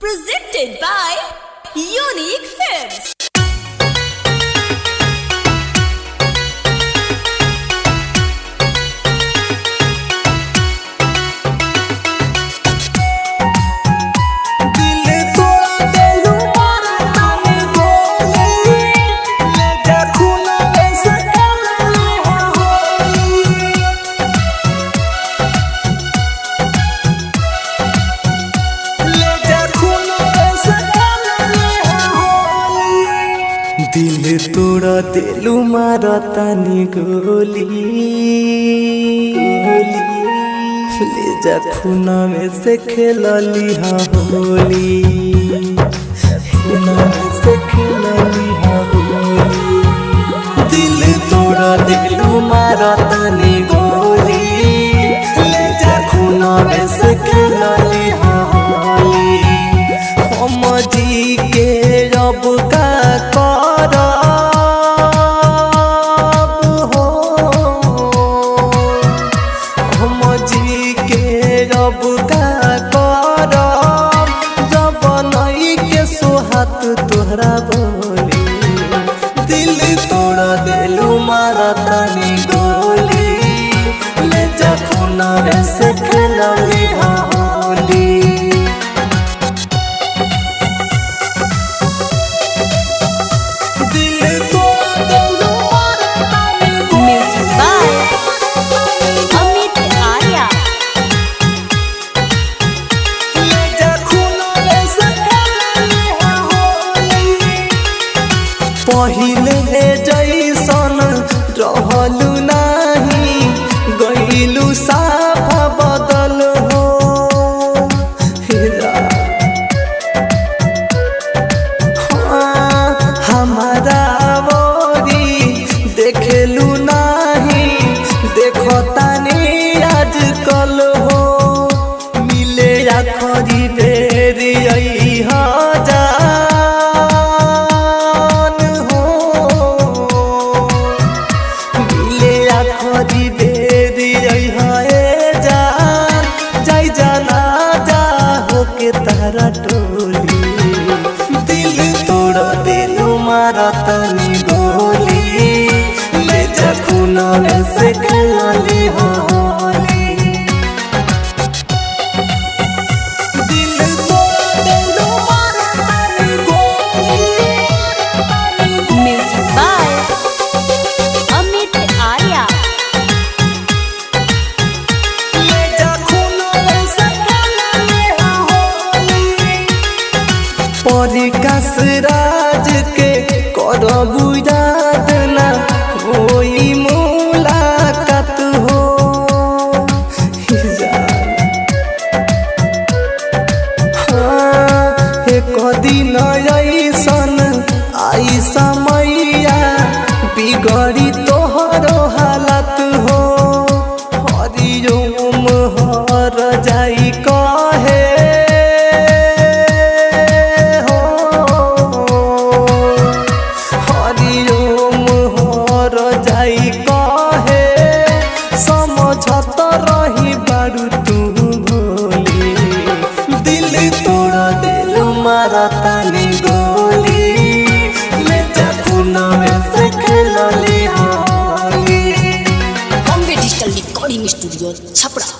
Presented by Unique Films. दिल तोड़ा दिलू मारतानी गोली ले जा खूना में से खेलली होली खूना में से खेलली होली। दिल तोड़ा दिलू मारतानी गोली ले जा खूना में से खेलली होली। हम जी के रब का तोहरा बोली दिल तोड़ा दिलू मारतानी गोली ले जा खूना में से खेलली होली। पहिले जैसन रहलू नाही गईलू साफा बदल हो हमारा बोरी देखेलू नाही देखतानी आजकल हो मिले आखरी बेरी जा तारा टोली दिल तोड़ा दिलू मारतानी गोली ले जा खूना में से खेलली होली। दिल तोड़ा दिलू मारतानी गोली Music by Amit Arya. ले जा खूना में से परिकास राज के करबू याद ना होई मुलाकात हो एक दिन ऐसन आई समैया बिगड़ी तोहरो हालत हो हरिओम हर जाई कहे समझत रही बारू तू भोली दिल तोड़ा दिलू मारतानी गोली ले जा खूना में से खेलली Holi. Bombay Digital Recording Studio, Chapra.